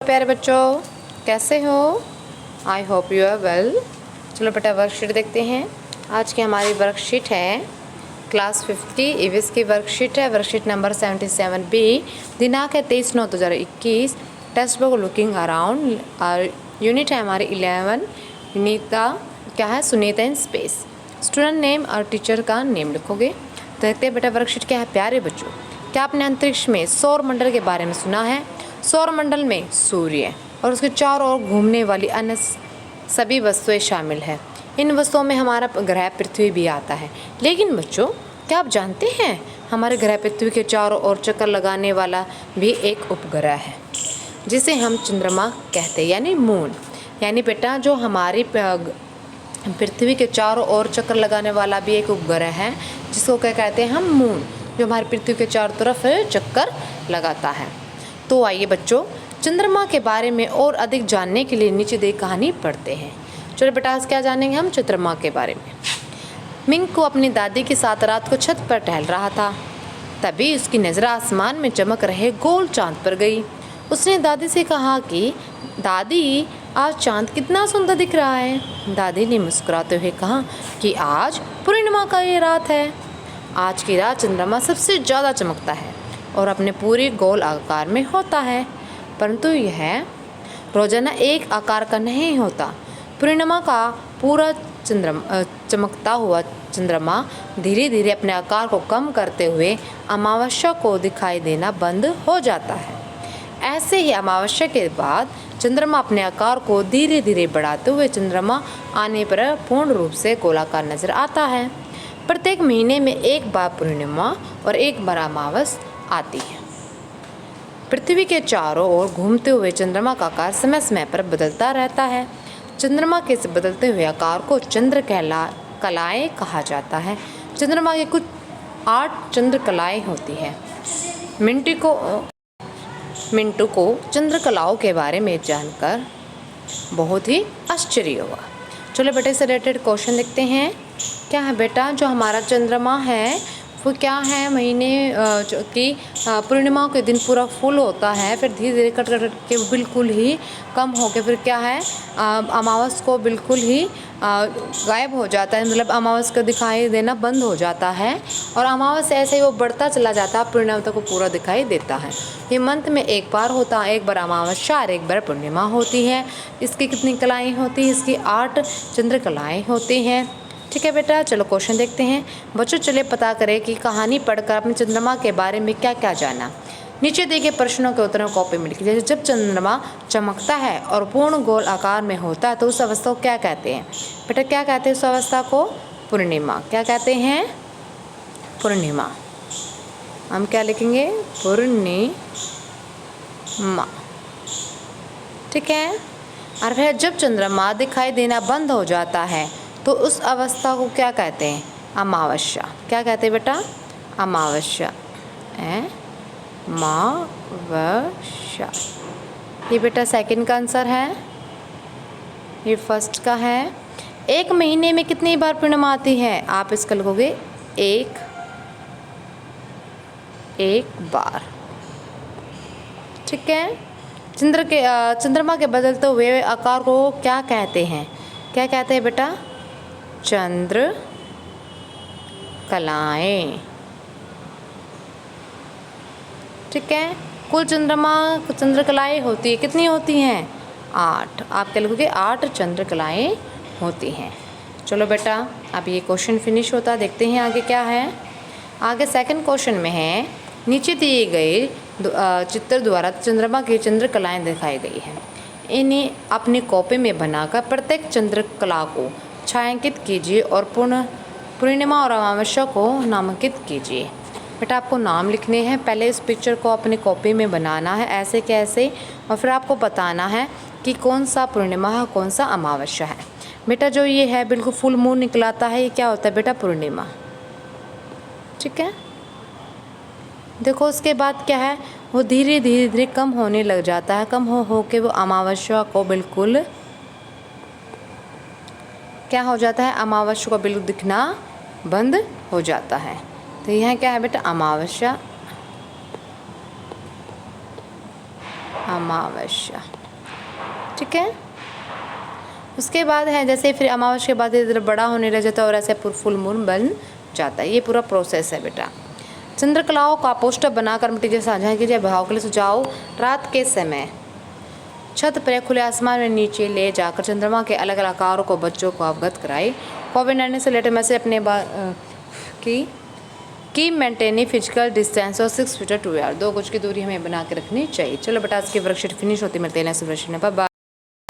प्यारे बच्चों, कैसे हो? I hope you are well. चलो बेटा वर्कशीट देखते हैं। आज की हमारी वर्कशीट है क्लास 50 ईवीएस की वर्कशीट है, वर्कशीट नंबर 77B। दिनांक है 23/9/2021। टेक्स्ट बुक लुकिंग अराउंड और यूनिट है हमारी 11। नीता क्या है? Sunita in space. Student name और टीचर का नेम लिखोगे। तो देखते हैं बेटा वर्कशीट क्या है। प्यारे बच्चों, क्या आपने अंतरिक्ष में सौर मंडल के बारे में सुना है? सौर मंडल में सूर्य और उसके चारों ओर घूमने वाली अन्य सभी वस्तुएं शामिल है। इन वस्तुओं में हमारा ग्रह पृथ्वी भी आता है। लेकिन बच्चों, क्या आप जानते हैं हमारे ग्रह पृथ्वी के चारों ओर चक्कर लगाने वाला भी एक उपग्रह है, जिसे हम चंद्रमा कहते हैं, यानी मून। यानी बेटा जो हमारी पृथ्वी के चारों ओर चक्कर लगाने वाला भी एक उपग्रह है, जिसको क्या कहते हैं हम? मून, जो हमारी पृथ्वी के चारों तरफ चक्कर लगाता है। तो आइए बच्चों, चंद्रमा के बारे में और अधिक जानने के लिए नीचे दी कहानी पढ़ते हैं। चलो बेटा, आज क्या जानेंगे हम चंद्रमा के बारे में। मिंग को अपनी दादी के साथ रात को छत पर टहल रहा था। तभी उसकी नज़र आसमान में चमक रहे गोल चांद पर गई। उसने दादी से कहा कि दादी, आज चांद कितना सुंदर दिख रहा है। दादी ने मुस्कुराते हुए कहा कि आज पूर्णिमा का ये रात है। आज की रात चंद्रमा सबसे ज़्यादा चमकता है और अपने पूरे गोल आकार में होता है, परंतु यह रोजाना एक आकार का नहीं होता। पूर्णिमा का पूरा चमकता हुआ चंद्रमा धीरे धीरे अपने आकार को कम करते हुए अमावस्या को दिखाई देना बंद हो जाता है। ऐसे ही अमावस्या के बाद चंद्रमा अपने आकार को धीरे धीरे बढ़ाते हुए चंद्रमा आने पर पूर्ण रूप से गोलाकार नजर आता है। प्रत्येक महीने में एक बार पूर्णिमा और एक बार अमावस आती है। पृथ्वी के चारों ओर घूमते हुए चंद्रमा का आकार समय समय पर बदलता रहता है। चंद्रमा के इस बदलते हुए आकार को चंद्र कलाएं कहा जाता है। चंद्रमा की कुछ 8 चंद्र कलाएं होती है। मिंटू को चंद्रकलाओं के बारे में जानकर बहुत ही आश्चर्य हुआ। चलो बेटे, से रिलेटेड क्वेश्चन देखते हैं। क्या है बेटा, जो हमारा चंद्रमा है वो क्या है? महीने की पूर्णिमा के दिन पूरा फुल होता है, फिर धीरे धीरे कट कट के बिल्कुल ही कम हो के फिर क्या है, अमावस को बिल्कुल ही गायब हो जाता है, मतलब अमावस का दिखाई देना बंद हो जाता है। और अमावस ऐसे ही वो बढ़ता चला जाता है, पूर्णिमा तक को पूरा दिखाई देता है। ये मंथ में एक बार होता है, एक बार अमावस्या और एक बार पूर्णिमा होती है। इसकी कितनी कलाएँ होती हैं? इसकी 8 चंद्र कलाएँ होती हैं। ठीक है बेटा, चलो क्वेश्चन देखते हैं। बच्चों चलिए पता करें कि कहानी पढ़कर अपने चंद्रमा के बारे में क्या क्या जाना। नीचे दिए गए प्रश्नों के उत्तरों को कॉपी में लिखिए। जब चंद्रमा चमकता है और पूर्ण गोल आकार में होता है तो उस अवस्था को क्या कहते हैं? बेटा क्या कहते हैं उस अवस्था को? पूर्णिमा। क्या कहते हैं? पूर्णिमा। हम क्या लिखेंगे? पूर्णिमा। ठीक है। और फिर जब चंद्रमा दिखाई देना बंद हो जाता है तो उस अवस्था को क्या कहते हैं? अमावस्या। क्या कहते हैं बेटा? अमावस्या। अमावस्या। ये बेटा सेकंड का आंसर है, ये फर्स्ट का है। एक महीने में कितनी बार पूर्णिमा आती है? आप इसका लिखोगे एक बार। ठीक है। चंद्रमा के बदलते हुए आकार को क्या कहते हैं? क्या कहते हैं बेटा? चंद्र कलाएं। ठीक है। कुल चंद्रकलाएं होती है, कितनी होती हैं? 8। आप क्या लिखोगे? 8 चंद्रकलाएं होती हैं। चलो बेटा, अब ये क्वेश्चन फिनिश होता, देखते हैं आगे क्या है। आगे सेकंड क्वेश्चन में है, नीचे दिए गए चित्र द्वारा चंद्रमा की चंद्रकलाएं दिखाई गई हैं। इन्हें अपनी कॉपी में बनाकर प्रत्येक चंद्रकला को छायांकित कीजिए और पूर्णिमा और अमावस्या को नामांकित कीजिए। बेटा आपको नाम लिखने हैं, पहले इस पिक्चर को अपनी कॉपी में बनाना है ऐसे कैसे, और फिर आपको बताना है कि कौन सा पूर्णिमा है कौन सा अमावस्या है। बेटा जो ये है बिल्कुल फुल मून निकलाता है, ये क्या होता है बेटा? पूर्णिमा। ठीक है। देखो उसके बाद क्या है, वो धीरे धीरे कम होने लग जाता है, कम हो के वो अमावस्या को बिल्कुल क्या हो जाता है? अमावस्या को बिल्कुल दिखना बंद हो जाता है। तो यह क्या है बेटा? अमावस्या। ठीक है। उसके बाद है जैसे फिर अमावस्या के बाद इधर बड़ा होने लग जाता है और ऐसे फुल मून बन जाता है। ये पूरा प्रोसेस है बेटा। चंद्रकलाओं का पोस्टर बनाकर मिट्टी के साझा कीजिए। भाव के लिए सुझाव, रात के समय छत पर खुले आसमान में नीचे ले जाकर चंद्रमा के अलग अलग आकारों को बच्चों को अवगत कराए। कोविड-19 से रिलेटेड मैसेज अपने की मेंटेनी फिजिकल डिस्टेंस और 6 फीट 2 यार 2 गज की दूरी हमें बना के रखनी चाहिए। चलो बेटा, आज की वर्कशीट फिनिश होती है। मिलते हैं नेक्स्ट वर्कशीट में। Bye bye.